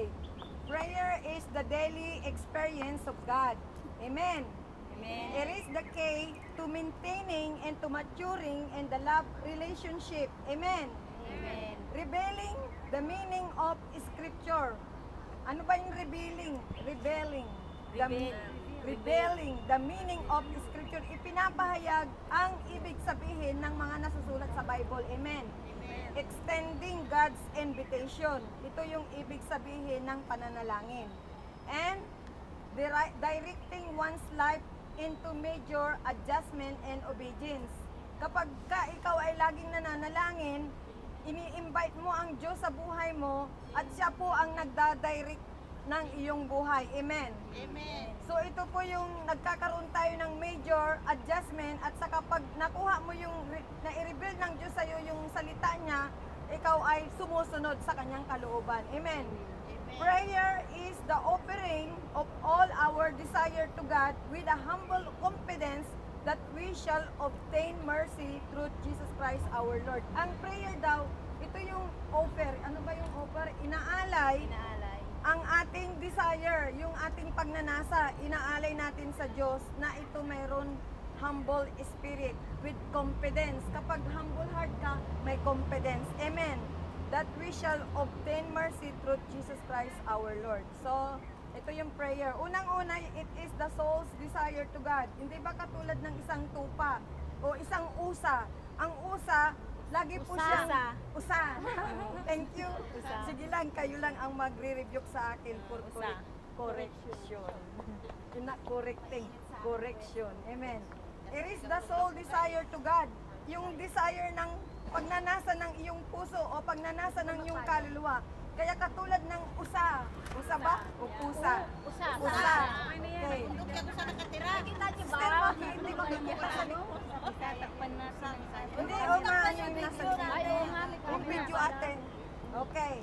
pray. Prayer is the daily experience of God. Amen. Amen. It is the key to maintaining and to maturing in the love relationship. Amen. Amen. Revealing the meaning of Scripture. Ano ba yung revealing? Revealing. Revealing the meaning of Scripture. Ipinapahayag ang ibig sabihin ng mga nasusulat sa Bible. Amen. Extending God's invitation. Ito yung ibig sabihin ng pananalangin. And directing one's life into major adjustment and obedience. Kapag ikaw ay laging nananalangin, ini-invite mo ang Diyos sa buhay mo at siya po ang nagdadirect ng iyong buhay. Amen. Amen. So ito po yung nagkakaroon tayo ng major adjustment at sa kapag nakuha mo yung na-reveal ng Diyos sa iyo yung salita niya, ikaw ay sumusunod sa kanyang kalooban. Amen. Prayer is the offering of all our desire to God with a humble confidence that we shall obtain mercy through Jesus Christ our Lord. Ang prayer daw, ito yung offer. Ano ba yung offer? Inaalay ang ating desire, yung ating pagnanasa, inaalay natin sa Diyos na ito mayroon humble spirit with confidence. Kapag humble heart ka, may confidence. Amen. That we shall obtain mercy through Jesus Christ our Lord. So, ito yung prayer. Unang-una, it is the soul's desire to God. Hindi ba katulad ng isang tupa o isang usa? Ang usa, lagi po siyang usa. Thank you. Sige lang, kayo lang ang magre-review sa akin for correction. Not correcting, correction. Amen. It is the soul desire to God. Yung desire ng pagnanasa ng iyong puso o pagnanasa ng iyong kaluluwa. Kaya katulad ng usa. Usa ba? O pusa? Usa. Okay. Hindi mo makikita sa likod. Hindi, o nga yung nasa yung video atin. Okay.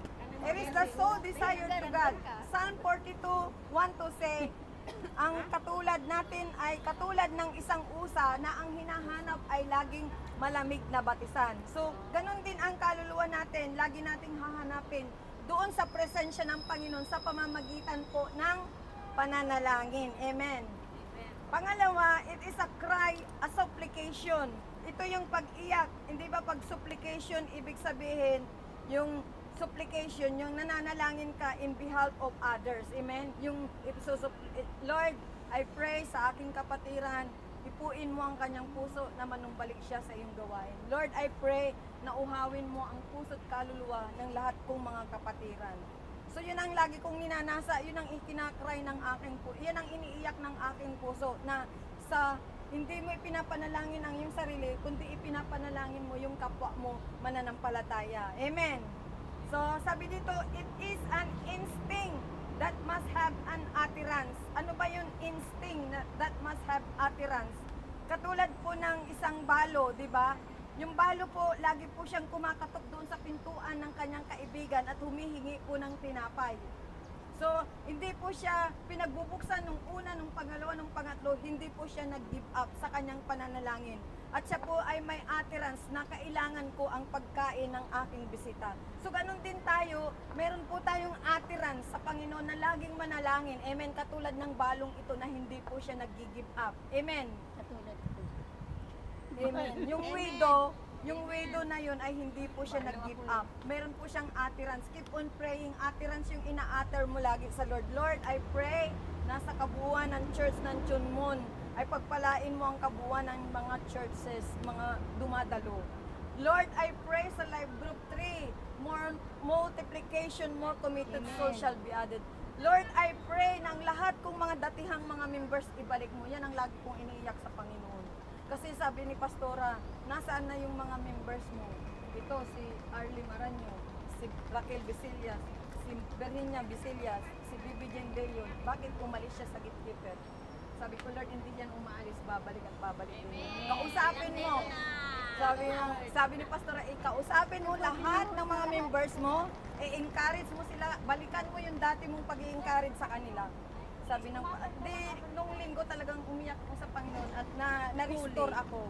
It is the soul desire to God. Psalm 42:1 to say, ang katulad natin ay katulad ng isang usa na ang hinahanap ay laging malamig na batisan. So, ganun din ang kaluluwa natin. Lagi nating hahanapin doon sa presensya ng Panginoon sa pamamagitan po ng pananalangin. Amen. Pangalawa, it is a cry, a supplication. Ito yung pag-iyak. Hindi ba pag supplication, ibig sabihin, yung supplication, yung nananalangin ka in behalf of others. Amen? Yung, Lord, I pray sa aking kapatiran, ipuin mo ang kanyang puso na manumbalik siya sa iyong gawain. Lord, I pray na uhawin mo ang puso at kaluluwa ng lahat kong mga kapatiran. So yun ang lagi kong ninanasa, yun ang ikinakry ng aking puso, yan ang iniiyak ng aking puso na sa hindi mo ipinapanalangin ang iyong sarili, kundi ipinapanalangin mo yung kapwa mo mananampalataya. Amen. So, sabi dito, it is an instinct that must have an utterance. Ano ba yung instinct that must have utterance? Katulad po ng isang balo, di ba? Yung balo po, lagi po siyang kumakatok doon sa pintuan ng kanyang kaibigan at humihingi po ng tinapay. So, hindi po siya pinagbubuksan nung una, nung pangalawa, nung pangatlo, hindi po siya nag-give up sa kanyang pananalangin. At siya po ay may utterance na kailangan ko ang pagkain ng aking bisita. So, ganun din tayo, meron po tayong utterance sa Panginoon na laging manalangin. Amen. Katulad ng balong ito na hindi po siya nag-give up. Amen. Katulad po. Amen. Yung widow na yun ay hindi po siya nag-give up. Meron po siyang utterance. Keep on praying. Utterance yung ina-utter mo lagi sa Lord. Lord, I pray na sa kabuuan ng church ng Chunmun ay pagpalain mo ang kabuuan ng mga churches, mga dumadalo. Lord, I pray sa Life Group 3, more multiplication, more committed soul shall be added. Lord, I pray na ang lahat kong mga datihang mga members ibalik mo. Yan ang lagi kong iniiyak sa Panginoon. Kasi sabi ni Pastora, nasaan na yung mga members mo? Ito, si Arlie Maranyo, si Raquel Bisillas, si Berhinia Bisillas, si Bibi Jen De Leon. Bakit umalis siya sa gatekeeper? Sabi ko, Lord, hindi yan umaalis, babalik at babalik din. Kausapin mo. Sabi ni Pastora, kausapin mo lahat ng mga members mo, encourage mo sila, balikan mo yung dati mong pag-i-encourage sa kanila. Sabi ng, nung linggo talagang umiyak ko sa Panginoon at na-restore ako.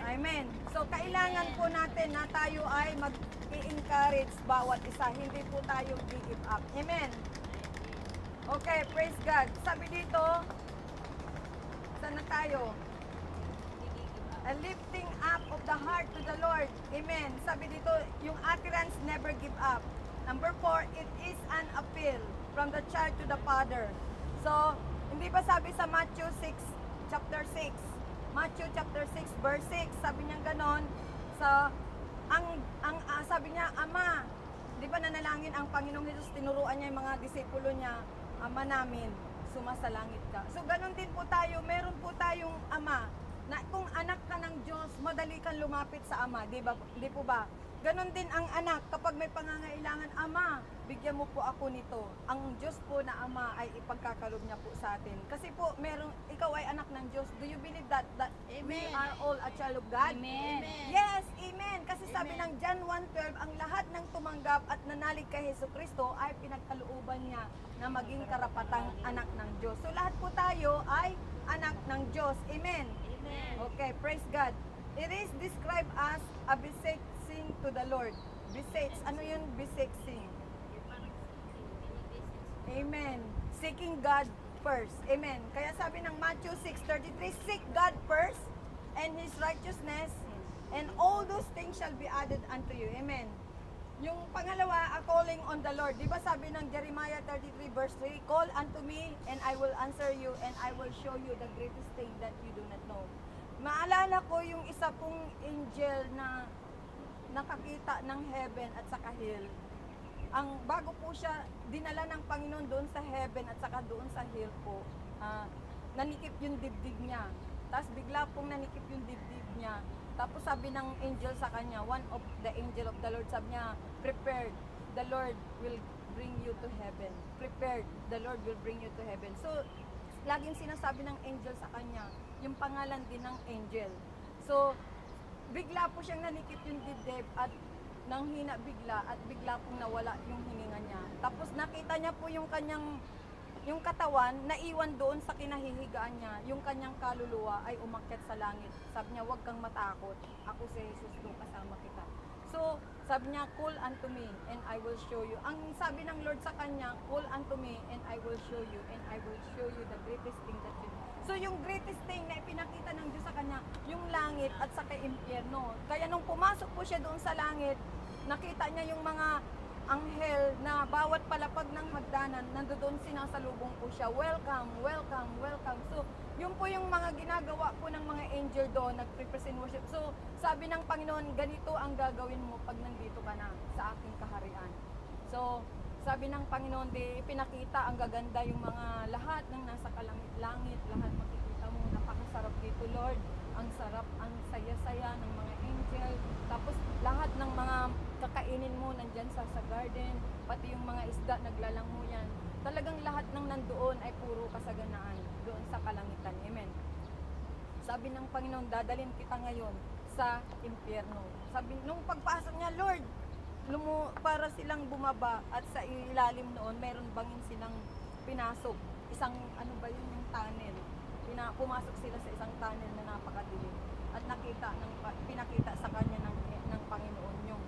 Amen. So, kailangan po natin na tayo ay i-encourage bawat isa. Hindi po tayo give up. Amen. Okay, praise God. Sabi dito, saan na tayo? A lifting up of the heart to the Lord. Amen. Sabi dito, yung utterance never give up. Number 4, it is an appeal from the child to the father. So, hindi ba sabi sa Matthew 6, chapter 6? Matthew chapter 6, verse 6, sabi niya ganon, sabi niya, Ama, di ba nanalangin ang Panginoong Jesus, tinuruan niya yung mga disipulo niya, Ama namin, sumasalangit ka. So, ganon din po tayo, meron po tayong Ama, na kung anak ka ng Diyos, madali kang lumapit sa Ama, di ba? Di po ba? Ganon din ang anak, kapag may pangangailangan, Ama, bigyan mo po ako nito. Ang Diyos po na Ama ay ipagkakalob niya po sa atin. Kasi po, ikaw ay anak ng Diyos. Do you believe that we are all a child of God? Amen. Yes, amen. Kasi sabi ng John 1:12, ang lahat ng tumanggap at nanalig kay Jesucristo ay pinagkalooban niya na maging karapatang anak ng Diyos. So lahat po tayo ay anak ng Diyos. Amen. Okay, praise God. It is described as a beseeching to the Lord. Beseech. Ano yun? Beseeching. Amen. Seeking God first. Amen. Kaya sabi ng Matthew 6:33, seek God first and His righteousness, and all those things shall be added unto you. Amen. Yung pangalawa, a calling on the Lord. Di ba sabi ng Jeremiah 33 verse 3, call unto me and I will answer you and I will show you the greatest thing that you do not know. Maalala ko yung isa pong angel na nakakita ng heaven at saka hell. Ang bago po siya dinala ng Panginoon doon sa heaven at saka doon sa hell po, nanikip yung dibdib niya. Tapos bigla pong nanikip yung dibdib niya. Tapos sabi ng angel sa kanya, one of the angel of the Lord, sabi niya, prepared, the Lord will bring you to heaven. Prepared, the Lord will bring you to heaven. So, laging sinasabi ng angel sa kanya, yung pangalan din ng angel. So, bigla po siyang nanikip yung dibdib at nanghina bigla at bigla pong nawala yung hininga niya. Tapos nakita niya po yung kanyang yung katawan na iwan doon sa kinahihigaan niya, yung kanyang kaluluwa ay umakyat sa langit. Sabi niya, huwag kang matakot. Ako si Jesus, doon kasama kita. So, sabi niya, call unto me and I will show you. Ang sabi ng Lord sa kanya, call unto me and I will show you and I will show you the greatest thing that you do. So, yung greatest thing na ipinakita ng Diyos sa kanya, yung langit at saka impyerno. Kaya nung pumasok po siya doon sa langit, nakita niya yung mga anghel na bawat palapag ng hagdanan, nandoon sinasalubong po siya. Welcome, welcome, welcome. So, yun po yung mga ginagawa po ng mga angel doon, nag-represent worship. So, sabi ng Panginoon, ganito ang gagawin mo pag nandito ka na sa aking kaharian. So, sabi ng Panginoon, pinakita ang gaganda yung mga lahat ng nasa kalangit-langit, lahat makikita mo, napakasarap dito, Lord. Ang sarap, ang saya-saya ng mga angel. Tapos lahat ng mga kakainin mo nandyan sa garden, pati yung mga isda naglalang mo yan. Talagang lahat ng nandoon ay puro kasaganaan doon sa kalangitan. Amen. Sabi ng Panginoon, dadalhin kita ngayon sa impyerno. Sabi, nung pagpasok niya, Lord, para silang bumaba at sa ilalim noon, meron bangin silang pinasok. Isang, ano ba yun, yung tunnel. Pumasok sila sa isang tunnel na napakadilim. At pinakita sa kanya ng Panginoon yung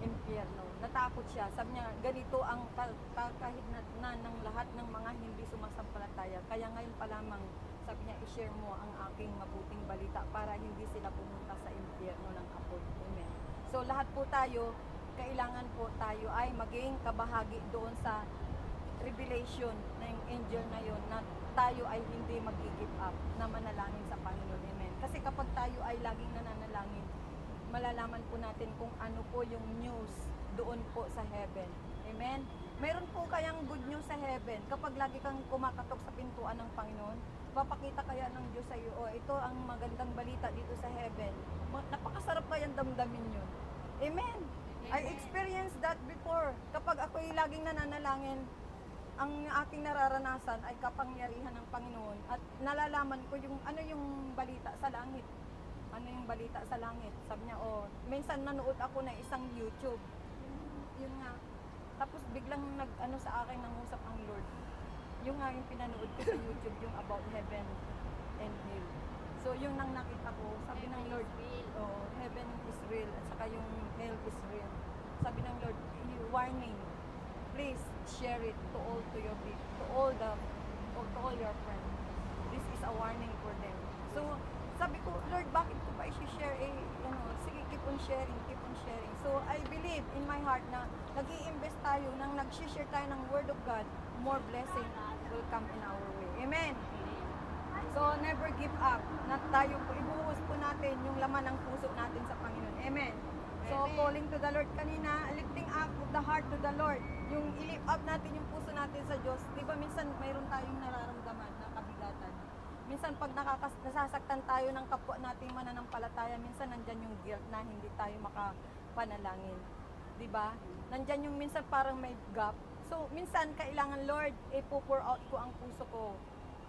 impyerno. Natakot siya. Sabi niya, ganito ang kahitnan ng lahat ng mga hindi sumasampalataya. Kaya ngayon pa lamang, sabi niya, i-share mo ang aking mabuting balita para hindi sila pumunta sa impyerno ng apoy. Amen. So lahat po tayo, kailangan po tayo ay maging kabahagi doon sa revelation ng angel na yon na tayo ay hindi mag-give up na manalangin sa Panginoon. Amen. Kasi kapag tayo ay laging nananalangin, malalaman po natin kung ano po yung news doon po sa heaven. Amen. Meron po kayang good news sa heaven. Kapag lagi kang kumakatok sa pintuan ng Panginoon, papakita kaya ng Diyos sa iyo, oh, ito ang magandang balita dito sa heaven. Napakasarap kayang damdamin yun. Amen. I experienced that before. Kapag ako'y laging nananalangin, ang aking nararanasan ay kapangyarihan ng Panginoon at nalalaman ko yung ano yung balita sa langit. Ano yung balita sa langit? Sabi niya, oh, minsan nanood ako ng isang YouTube. Yun nga. Tapos biglang nag-ano sa akin, nangusap ang Lord. Yung nga yung pinanood ko sa YouTube, yung about heaven and hell. So yung nang nakita ko, sabi ng Lord, oh, heaven is real at saka yung hell is real. Sabi ng Lord, warning, please share it to all your people, to all your friends. This is a warning for them. So sabi ko, Lord, bakit ko pa i-share? Sige, keep on sharing, keep on sharing. So I believe in my heart na nag-i-invest tayo, nang nag-share tayo ng Word of God, more blessing will come in our way. Amen. So, never give up. Na tayo po, ibuhos po natin yung laman ng puso natin sa Panginoon. Amen. So, calling to the Lord kanina, lifting up the heart to the Lord. Yung i-lift up natin yung puso natin sa Diyos. Di ba minsan mayroon tayong nararamdaman na kabigatan. Minsan pag nasasaktan tayo ng kapwa nating mananampalataya, minsan nandyan yung guilt na hindi tayo makapanalangin. Di ba? Nandyan yung minsan parang may gap. So, minsan kailangan, Lord, ipo-pour out ko ang puso ko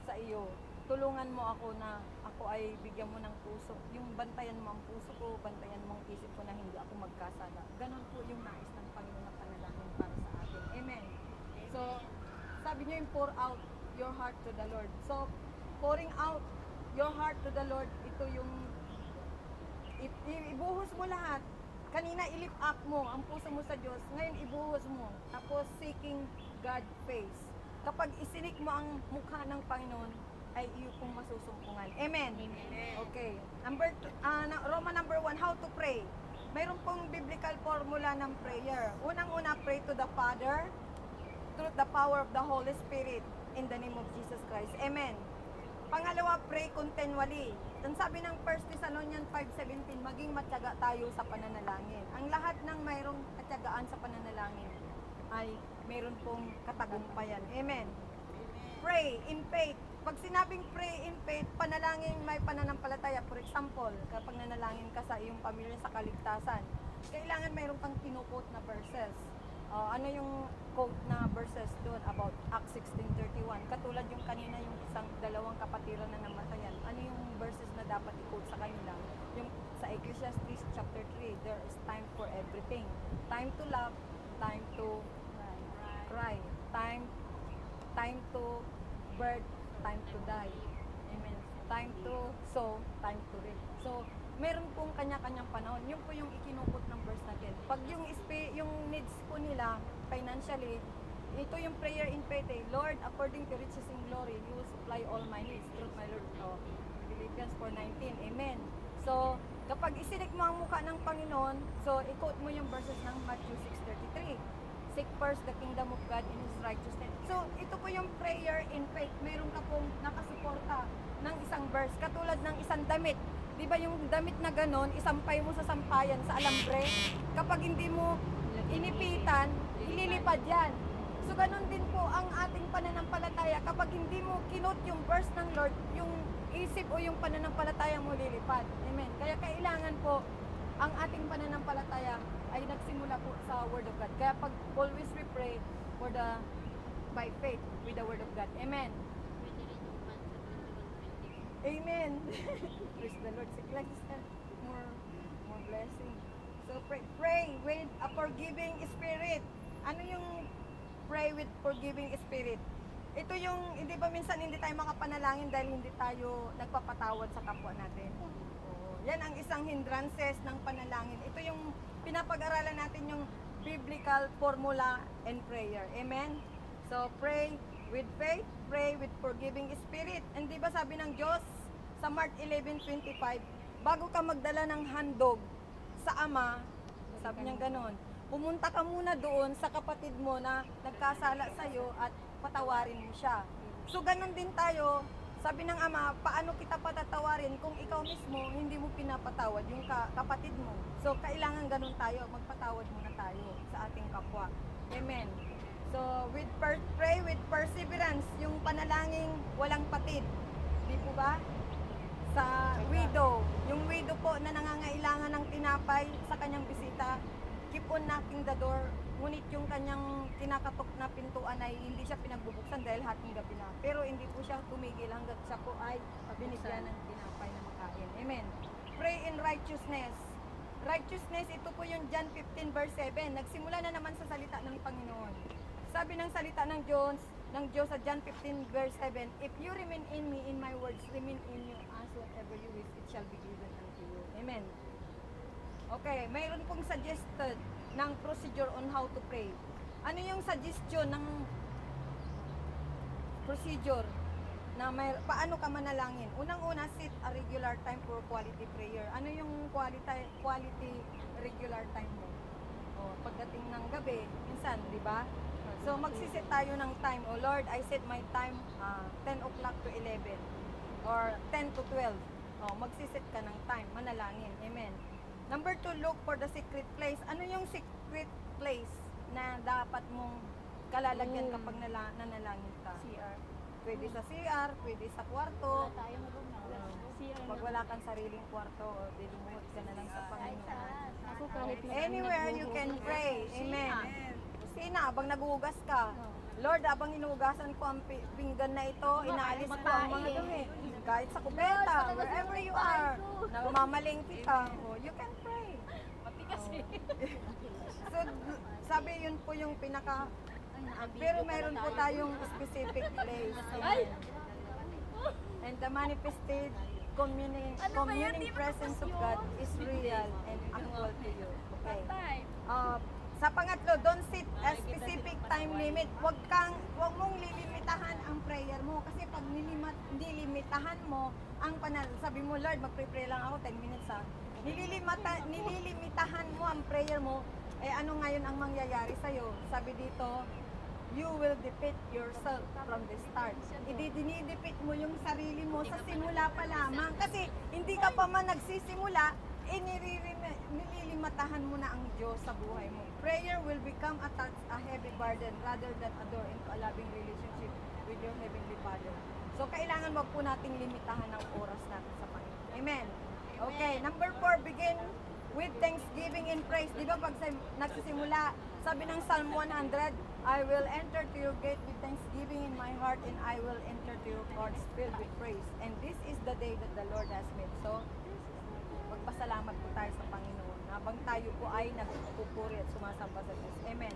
sa iyo. Tulungan mo ako na ako ay bigyan mo ng puso. Yung bantayan mo ang puso ko, bantayan mo ang isip ko na hindi ako magkasala. Ganon po yung nais ng Panginoon na panalangin para sa atin. Amen. So, sabi niyo yung pour out your heart to the Lord. So, pouring out your heart to the Lord, ito yung ibuhos mo lahat. Kanina i-lift up mo ang puso mo sa Diyos. Ngayon ibuhos mo. Tapos seeking God face. Kapag isinik mo ang mukha ng Panginoon, ay iyo pong masusumpungan. Amen. Okay. Roman number 1, how to pray. Mayroon pong biblical formula ng prayer. Unang-una, pray to the Father through the power of the Holy Spirit in the name of Jesus Christ. Amen. Pangalawa, pray continually. Ang sabi ng 1 Thessalonians 5:17, maging matyaga tayo sa pananalangin. Ang lahat ng mayroong katyagaan sa pananalangin ay mayroon pong katagumpayan. Amen. Pray in faith. Pag sinabing pray in faith, panalangin may pananampalataya. For example, kapag nanalangin ka sa iyong pamilya sa kaligtasan, kailangan mayroon kang kinukot na verses. Ano yung quote na verses doon about Acts 16:31? Katulad yung kanina yung dalawang kapatiran na namatayan. Ano yung verses na dapat i-quote sa kanila? Yung sa Ecclesiastes chapter 3, there is time for everything. Time to love, time to cry, time to birth, time to die. Amen. Time to sow, time to reap. So, meron pong kanya-kanyang panahon. Yun po yung ikinukot ng verse natin. Pag yung needs po nila, financially, ito yung prayer in faith eh. Lord, according to riches in glory, you will supply all my needs through my Lord. Philippians 4:19. Amen. So, kapag isinik mo ang mukha ng Panginoon, so, i-quote mo yung verses ng Matthew 6:33. Seek first the kingdom of God and His righteousness. So, ito po yung prayer in faith. Meron ka pong nakasuporta ng isang verse. Katulad ng isang damit. Di ba yung damit na ganon, isampay mo sa sampayan, sa alambre. Kapag hindi mo inipitan, ililipad yan. So, ganon din po ang ating pananampalataya. Kapag hindi mo kinot yung verse ng Lord, yung isip o yung pananampalataya mo lilipad. Amen. Kaya kailangan po ang ating pananampalataya ay nagsimula po sa Word of God. Kaya pag always we pray by faith with the Word of God. Amen. Amen. Praise the Lord. More blessing. So pray with a forgiving spirit. Ano yung pray with forgiving spirit? Ito yung, hindi ba minsan hindi tayo makapanalangin dahil hindi tayo nagpapatawad sa kapwa natin? Yan ang isang hindrances ng panalangin. Ito yung pinapag-aralan natin yung biblical formula and prayer. Amen? So, pray with faith, pray with forgiving spirit. And di ba sabi ng Diyos sa Mark 11:25, bago ka magdala ng handog sa Ama, sabi niya ganon, pumunta ka muna doon sa kapatid mo na nagkasala sa'yo at patawarin mo siya. So, ganon din tayo. Sabi ng Ama, paano kita patatawarin kung ikaw mismo hindi mo pinapatawad yung kapatid mo? So, kailangan ganun tayo, magpatawad muna tayo sa ating kapwa. Amen. So, pray with perseverance, yung panalangin walang patid. Di po ba? Sa widow, yung widow po na nangangailangan ng tinapay sa kanyang bisita, keep on knocking the door. Ngunit yung kanyang kinakatok na pintuan ay hindi siya pinagbubuksan dahil hating gabi na. Pero hindi po siya tumigil hanggat siya po ay binigyan ng tinapay na makain. Amen. Pray in righteousness. Righteousness, ito po yung John 15:7. Nagsimula na naman sa salita ng Panginoon. Sabi ng salita ng Diyos, ng Diyos sa John 15 verse 7, if you remain in me, in my words, remain in you, ask whatever you wish, it shall be given unto you. Amen. Okay, mayroon pong suggested ng procedure on how to pray. Ano yung suggestion ng procedure na paano ka manalangin? Unang-una, set a regular time for quality prayer. Ano yung quality regular time mo? O, pagdating ng gabi, minsan, di ba? So, magsiset tayo ng time. Oh Lord, I set my time 10 o'clock to 11 or 10 to 12. Oh, magsiset ka ng time, manalangin. Amen. Number 2, look for the secret place. Ano yung secret place na dapat mong kalalagyan kapag nanalangin ka? CR. Pwede sa CR, pwede sa kwarto. Wala tayo mag CR. Pag wala kang sariling kwarto, dilumuhot ka na lang sa Panginoon. Ako kahit Anywhere you can pray. Amen. Sina, abang naguhugas ka. Lord, abang hinuhugasan ko ang pinggan na ito, inaalis ko ang mga dumi. Kahit sa kubeta, wherever you are, namamaling kita, you can pray. Pati kasi. So, sabi yun po yung pinaka, pero meron po tayong specific place. And the manifested communing presence of God is real and actual to you. Okay. Sa pangatlo, don't set a specific time limit. Huwag mong lilimitahan ang prayer mo. Kasi pag nilimitahan mo ang sabi mo, Lord, mag-pray lang ako 10 minutes ha. Nililimitahan mo ang prayer mo, eh ano ngayon ang mangyayari sa'yo? Sabi dito, you will defeat yourself from the start. Dinidefeat mo yung sarili mo sa simula pa lamang. Kasi hindi ka pa man nagsisimula, nililimatahan mo na ang Diyos sa buhay mo. Prayer will become a heavy burden rather than a door into a loving relationship with your Heavenly Father. So, kailangan wag po nating limitahan ang oras natin sa Panginoon. Amen. Okay, number 4, begin with thanksgiving and praise. Di ba pag nagsisimula, sabi ng Psalm 100, I will enter to your gate with thanksgiving in my heart and I will enter to your courts filled with praise. And this is the day that the Lord has made. So, magpasalamat po tayo sa Panginoon habang tayo po ay nagpupuri at sumasamba sa Diyos. Amen.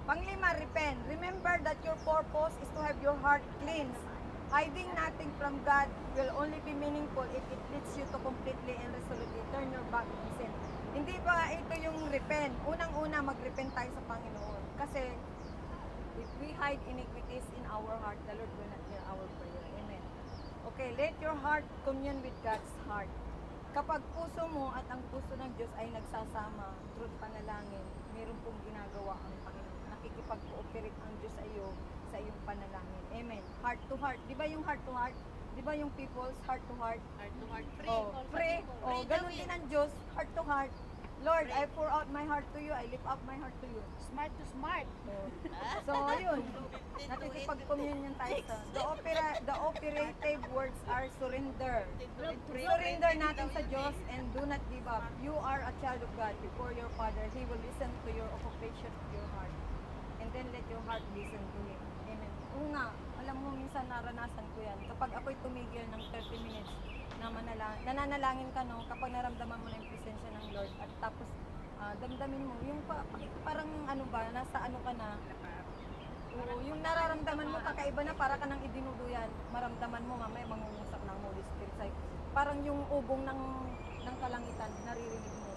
Panglima, repent. Remember that your purpose is to have your heart cleansed. Hiding nothing from God will only be meaningful if it leads you to completely and resolutely turn your back on sin. Hindi ba ito yung repent? Unang-una, mag-repent tayo sa Panginoon. Kasi, if we hide iniquities in our heart, the Lord will not hear our prayer. Amen. Okay, let your heart commune with God's heart. Kapag puso mo at ang puso ng Diyos ay nagsasama through panalangin, meron pong ginagawa ang Panginoon. Nakikipag-cooperate ang Diyos sa iyong panalangin. Amen. Heart to heart. Di ba yung heart to heart? Di ba yung people's heart to heart? Heart to heart. Pray. Ganun din ang Diyos, heart to heart. Lord, I pour out my heart to you. I lift up my heart to you. Smart to smart. So, yun. Nakikipag-communion tayo sa. The operative words are surrender. Surrender natin sa Diyos and do not give up. You are a child of God before your Father. He will listen to your occupation of your heart. And then let your heart listen to Him. Amen. Oo nga, alam mo, minsan naranasan ko yan. Kapag ako'y tumigil ng 30 minutes, nananalangin ka, no, kapag naramdaman mo na yung presensya ng Lord at tapos damdamin mo yung parang ano ba, nasa ano ka na, yung nararamdaman mo kakaiba na, para ka nang idinuduyan, maramdaman mo mamaya mangungusap ng Holy Spirit, parang yung ubong ng kalangitan naririnig mo,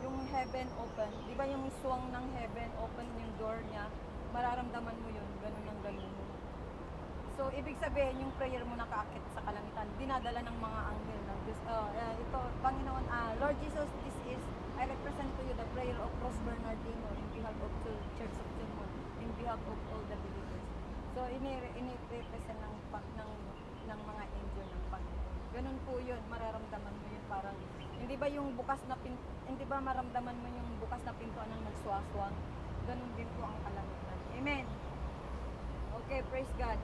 yung heaven open, di ba yung swang ng heaven open, yung door niya, mararamdaman mo yun, ganun ang ganun mo. So, ibig sabihin, yung prayer mo nakaakit sa kalangitan, dinadala ng mga anghel ng Diyos. Ito, Panginoon, Lord Jesus, I represent to you the prayer of Cross Bernardino in behalf of the Church of Timon, in behalf of all the believers. So, ini-represent ng mga angel ng Panginoon. Ganun po yun, mararamdaman mo yun parang, hindi ba yung hindi ba maramdaman mo yung bukas na pintuan ng nagswaswang? Ganun din po ang kalangitan. Amen. Okay, praise God.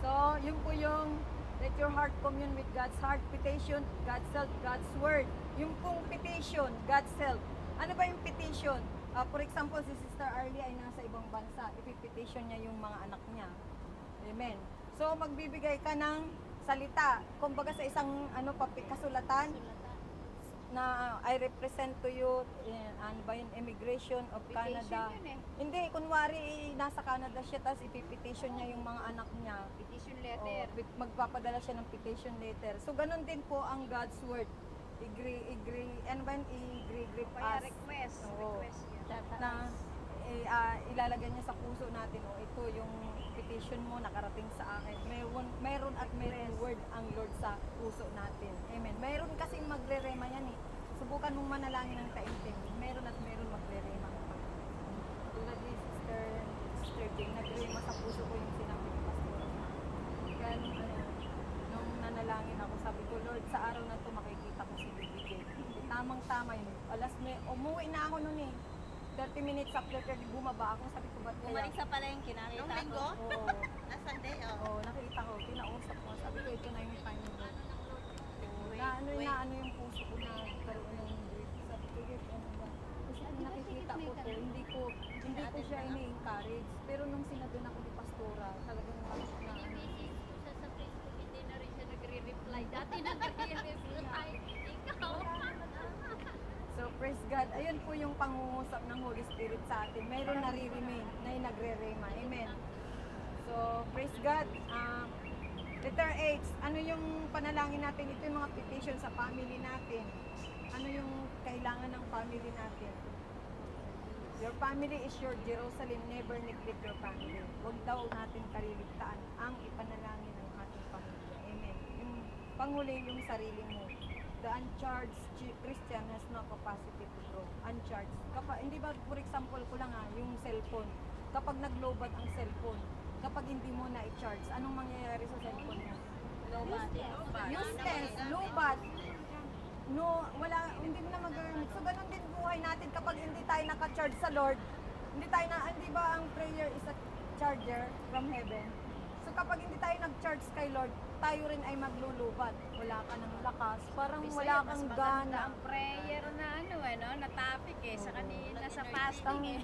So, yun po yung let your heart commune with God's heart, petition, God's self, God's word. Yung pong petition, God's self. Ano ba yung petition? For example, si Sister Arlie ay nasa ibang bansa. Ipipetition niya yung mga anak niya. Amen. So, magbibigay ka ng salita. Kumbaga sa isang kasulatan na I represent to you ano ba yung immigration of Canada. Hindi, kunwari nasa Canada siya, tapos ipipetition niya yung mga anak niya. Petition letter. Magpapadala siya ng petition letter. So, ganun din po ang God's word. Agree, and when agree Kaya us. request. Oo. Request yan. Na ilalagay niya sa puso natin, ito yung petition mo nakarating sa akin. Mayroon at mayroon word ang Lord sa puso natin. Amen. Mayroon kasing magre-rema yan eh. Subukan mong manalangin ng taimtim. Mayroon at mayroon magre-rema. Tulad ni Sister Jane, nag-rema sa puso ko yung sinabi ni Pastor. Kaya nung nanalangin ako, sabi ko, Lord, sa araw na to makikita ko si Baby Jane. Tamang-tama yun. Umuwi na ako nun eh. 30 minutes after 30, bumaba ako. Sabi ko, ba't kaya? Bumalik sa palengke, nakita Nung ko. linggo? Oo. Na Sunday, oh. Oo, nakita ko. Kinausap ko. Sabi ko, ito na yung time mo. Na ano yung puso ko na karoon ng grief. Sabi ko, "Grief, ano ba?" Kasi kung nakikita ko to, hindi ko siya ini-encourage. Pero nung sinadun ako ni Pastora, talagang na ano. Sa Facebook, hindi na rin siya nagre-reply. Dati nagre-reply. Ikaw. So, praise God. Ayun po yung pangungusap ng Holy Spirit sa atin. Mayroon nare-remain na yung nagre-rema. Amen. So, praise God. Letter H, ano yung panalangin natin? Ito yung mga petition sa family natin. Ano yung kailangan ng family natin? Your family is your Jerusalem. Never neglect your family. Huwag daw natin kaliligtaan ang ipanalangin ng ating pamilya. Amen. Yung panghuli yung sarili mo. The uncharged Christian has no capacity to grow. Uncharged. Hindi ba, for example ko lang yung cellphone. Kapag naglobat ang cellphone, kapag hindi mo na i-charge, anong mangyayari sa cellphone mo? Useless, lobat. No, hindi mo na mag-earn. So, ganun din buhay natin kapag hindi tayo naka-charge sa Lord. Hindi ba ang prayer is a charger from heaven? So, kapag hindi tayo nag-charge kay Lord, tayo rin ay maglulubat. Wala ka ng lakas, parang wala kang gana. Ang prayer na na topic sa kanina sa fasting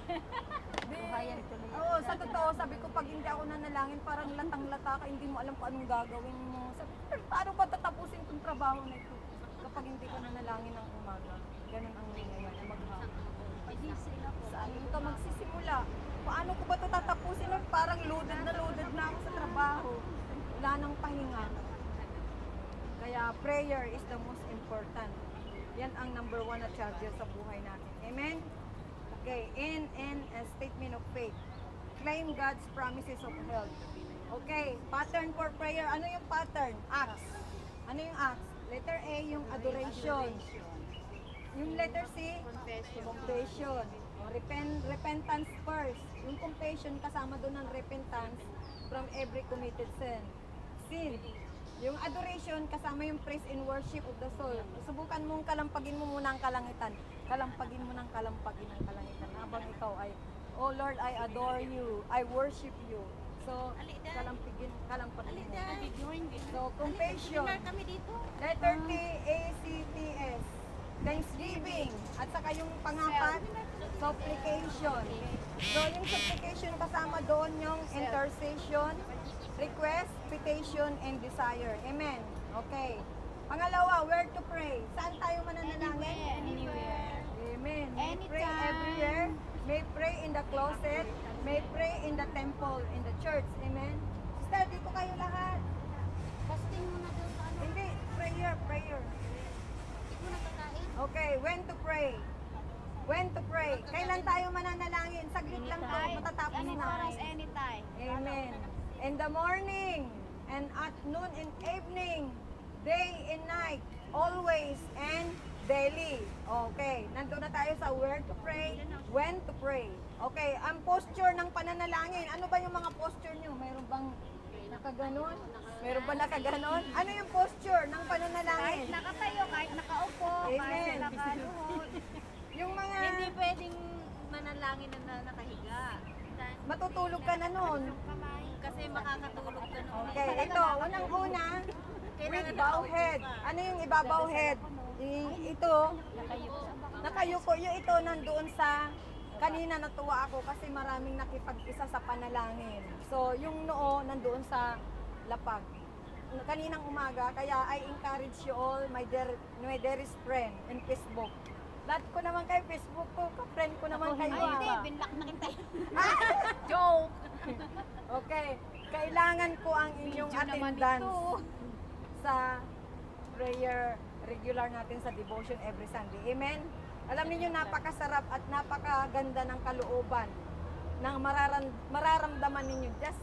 Oo, sa totoo, sabi ko, pag hindi ako nanalangin, parang latang-lata ka, hindi mo alam kung anong gagawin mo. Sabi ko, paano ba tatapusin itong trabaho na ito? Kapag hindi ko nanalangin ng umaga, ganun ang nangyayari, maghapon. Saan ka magsisimula? Paano ko ba ito tatapusin? Parang loaded na ako sa trabaho. Wala nang pahinga. Kaya prayer is the most important. Yan ang number 1 na charger sa buhay natin. Amen? Okay, in a statement of faith. Claim God's promises of health. Okay, pattern for prayer. Ano yung pattern? Acts. Ano yung acts? Letter A, yung adoration. Yung letter C, confession. Repentance first. Yung confession, kasama doon ng repentance from every committed sin. Yung adoration, kasama yung praise and worship of the soul. Subukan mong kalampagin mo muna ang kalangitan. Kalampagin mo ng kalampagin ang kalangitan. Habang ikaw ay, oh Lord, I adore you. I worship you. So, kalampagin mo. So, confession. Kami dito. Letter T, A-C-T-S. Thanksgiving. At saka yung pangapat, supplication. So, yung supplication kasama doon yung intercession, request, petition, and desire. Amen. Okay. Pangalawa, where to pray? Saan tayo mananalangin? Anywhere. Amen. May pray Anytime. everywhere. May pray in the closet. May pray in the temple, in the church. Amen. Sister, dito kayo lahat. Fasting mo na doon sa Hindi, prayer. Hindi mo nakakain. Okay, when to pray? When to pray? Kailan tayo mananalangin? Saglit lang po, matatapos Anong na. oras, anytime. Amen. In the morning, and at noon and evening, day and night, always and daily. Okay, nandun na tayo sa where to pray, when to pray. Okay, ang posture ng pananalangin. Ano ba yung mga posture nyo? Mayroon bang nakaganon? Mayroon ba nakaganon? Ano yung posture ng pananalangin? Kahit nakatayo, kahit nakaupo, kahit Amen. nakaluhod. Yung mga Hindi pwedeng manalangin na nakahiga. matutulog ka na nun. Kamay. Kasi makakatulog ka noon. Okay, ito, unang-una, with bow head. Ano yung ibabaw head? Ito, nakayuko. Yung ito nandoon sa, kanina natuwa ako kasi maraming nakipag-isa sa panalangin. So, yung noo nandoon sa lapag. Kaninang umaga, kaya I encourage you all, my dearest friend in Facebook. Lahat ko naman kay Facebook ko, ka-friend ko naman kayo. Ay, hindi, ah. binlock na kita. Joke! attendance sa prayer regular natin sa devotion every Sunday. Amen? Alam niyo napakasarap at napakaganda ng kalooban na mararamdaman ninyo. Just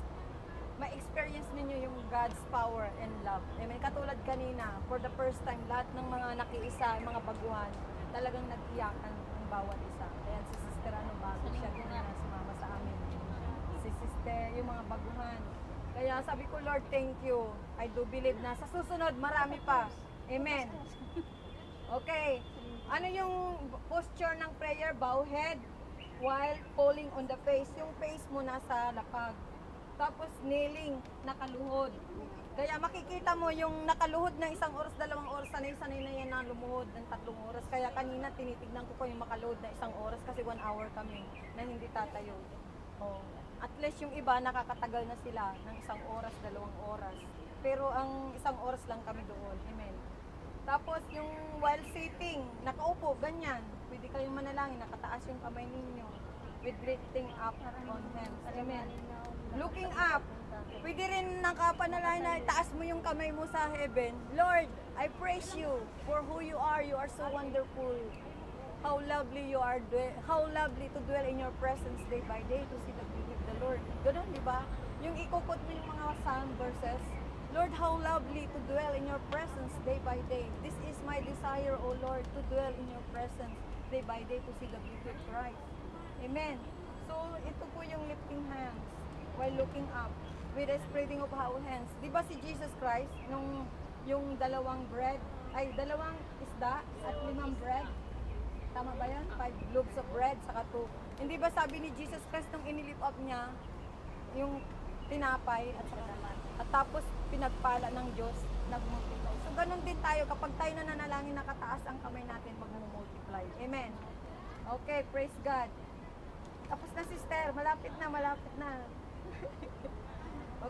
ma-experience ninyo yung God's power and love. Amen? Katulad kanina, for the first time, lahat ng mga nakiisa, mga baguhan, talagang nag-iyakan ang bawat isa. Kaya si Sister bago siya kanina sumama sa amin. Si Sister, yung mga baguhan. Kaya sabi ko, Lord, thank you. I do believe na sa susunod, marami pa. Amen. Okay. Ano yung posture ng prayer? Bow head while falling on the face. Yung face mo nasa lapag. Tapos kneeling, nakaluhod. Kaya makikita mo yung nakaluhod na 1 oras, 2 oras, sanay-sanay na yan na lumuhod ng 3 oras. Kaya kanina tinitignan ko yung makaluhod na 1 oras kasi 1 hour kami na hindi tatayo. Oh. At least yung iba nakakatagal na sila ng 1 oras, 2 oras. Pero ang 1 oras lang kami doon. Amen. Tapos yung while sitting, nakaupo, ganyan. Pwede kayong manalangin, nakataas yung kamay ninyo. With lifting up on hands. Amen. Looking up. Pwede rin nakapanalangin na itaas mo yung kamay mo sa heaven. Lord, I praise you for who you are. You are so wonderful. How lovely you are. How lovely to dwell in your presence day by day to see the beauty of the Lord. Ganun, di ba? Yung ikukot mo yung mga psalm verses. Lord, how lovely to dwell in your presence day by day. This is my desire, O Lord, to dwell in your presence day by day to see the beauty of Christ. Amen. So, ito po yung lifting hands while looking up with the spreading of our hands. Di ba si Jesus Christ, nung yung 2 isda at 5 bread? Tama ba yan? 5 loaves of bread, saka 2. Hindi ba sabi ni Jesus Christ nung inilip up niya yung tinapay at saka at tapos pinagpala ng Diyos, nag-multiply. So ganun din tayo, kapag tayo nananalangin nakataas ang kamay natin, mag-multiply. Amen. Okay, praise God. Tapos na sister, malapit na.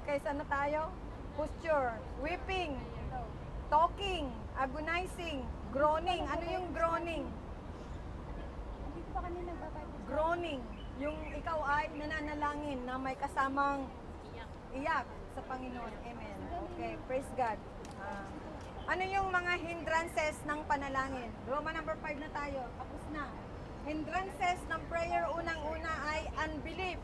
Okay, saan na tayo? Posture, weeping, talking, agonizing, groaning. Ano yung groaning? Groaning. Yung ikaw ay nananalangin na may kasamang iyak sa Panginoon. Amen. Okay, praise God. Ano yung mga hindrances ng panalangin? Roma number 5 na tayo. Tapos na. Hindrances ng prayer unang-una ay unbelief.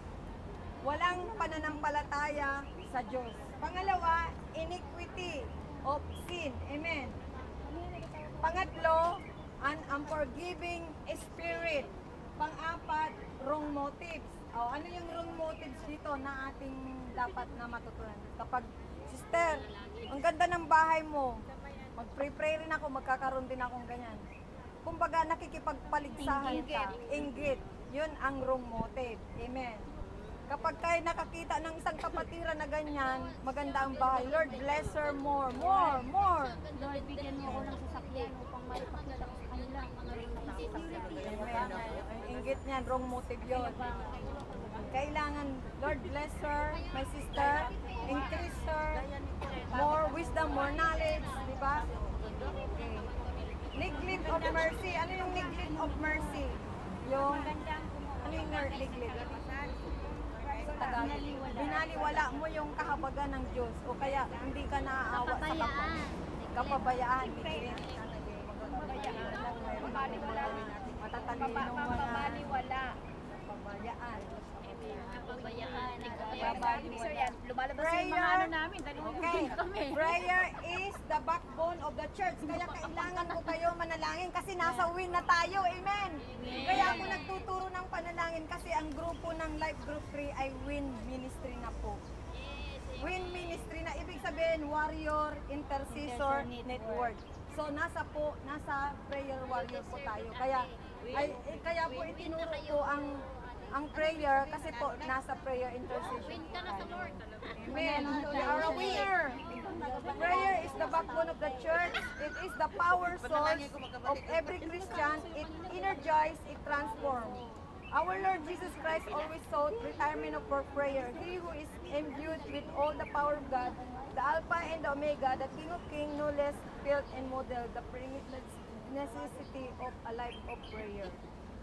Walang pananampalataya sa Diyos. Pangalawa, iniquity of sin. Amen. Pangatlo, an unforgiving spirit. Pang-apat, wrong motives. Ano yung wrong motives dito na ating dapat na matutunan? Kapag, sister, ang ganda ng bahay mo, mag-pray rin ako, magkakaroon din akong ganyan. Kumbaga, nakikipagpaligsahan ka. Inggit. Yun ang wrong motive. Amen. Kapag kayo nakakita ng isang kapatiran na ganyan, maganda ang bahay. Lord, bless her more. Lord, bigyan mo ako ng sasakyan upang maipakita ko sa kanila ang mga Amen. Ang inggit niyan, wrong motive yun. Kailangan, Lord, bless her, my sister, increase her, more wisdom, more knowledge, di ba? Okay. Neglect of mercy. Ano yung neglect of mercy? Yung, ano yung neglect? Sa Tagalog. Binaliwala mo yung kahabagan ng Diyos o kaya hindi ka naaawa sa kapwa. Kapabayaan. Neglect. Matatalino mga kapabayaan. So yan, lumalabas yung mga ano namin, Okay. Prayer is the backbone of the church. Kaya kailangan ko kayo manalangin kasi nasa win na tayo. Amen. Kaya ako nagtuturo ng panalangin kasi ang grupo ng Life Group 3 ay Win Ministry na po. Win Ministry na ibig sabihin Warrior Intercessor Network. So nasa prayer warrior po tayo. Kaya po itinuro ko ang prayer kasi po nasa prayer intercession po tayo. Amen. We are a winner. Prayer is the backbone of the church. It is the power source of every Christian. It energizes, it transforms. Our Lord Jesus Christ always sought retirement for prayer. He who is imbued with all the power of God, the Alpha and the Omega, the King of Kings, no less built and model the preeminent necessity of a life of prayer.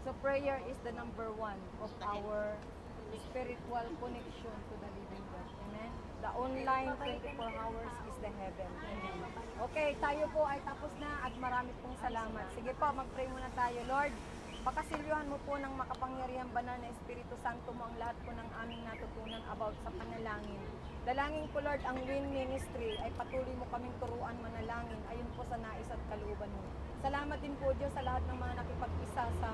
So prayer is the number 1 of our spiritual connection to the living God. Amen? The online 24 hours is the heaven. Amen. Okay, tayo po ay tapos na at marami pong salamat. Sige po, mag-pray muna tayo. Lord, pakasilyuhan mo po ng makapangyarihang banal na Espiritu Santo mo ang lahat po ng aming natutunan about sa panalangin. Dalangin ko, Lord, ang Win Ministry ay patuloy mo kaming turuan manalangin ayon po sa nais at kalooban mo. Salamat din po, Diyos, sa lahat ng mga nakipag-isa sa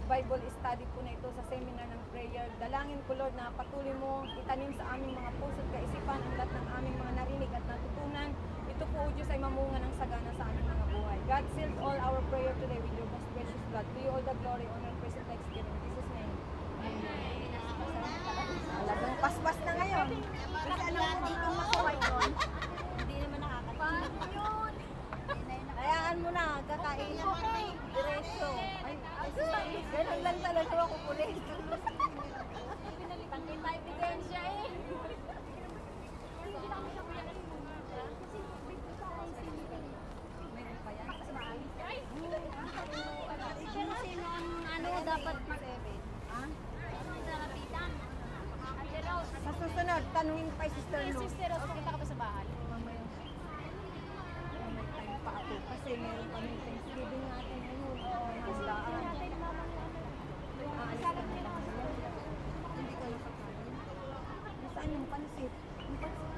Bible study po na ito sa seminar ng prayer. Dalangin ko, Lord, na patuloy mo itanim sa aming mga puso at kaisipan ang lahat ng aming mga narinig at natutunan. Ito po, O Diyos, ay mamunga ng sagana sa aming mga buhay. God seals all our prayer today with your most precious blood. To you all the glory, honor, praise, and thanksgiving. In Jesus' name. Talagang paspas na ngayon. Kasi alam mo dito masaway nun. Hindi naman nakakatawa. Paano yun? Hayaan mo na, kakain. Diretso. Ay, ganun lang talaga ako kulit. Pinalitan kita ebidensya eh. Meron pa yan. Sino ang ano dapat mag-7? Ha? Ano ang nalapitan? Ate Rose. Sa susunod, tanungin pa si Sister Luz. Sister Rose, pumunta ka ba sa bahay? Mamaya. May time pa ako. Kasi meron kami Thanksgiving natin ngayon. Handaan. Aalis ka na lang. Hindi ka nakakain. Nasaan yung pansit? Yung pansit.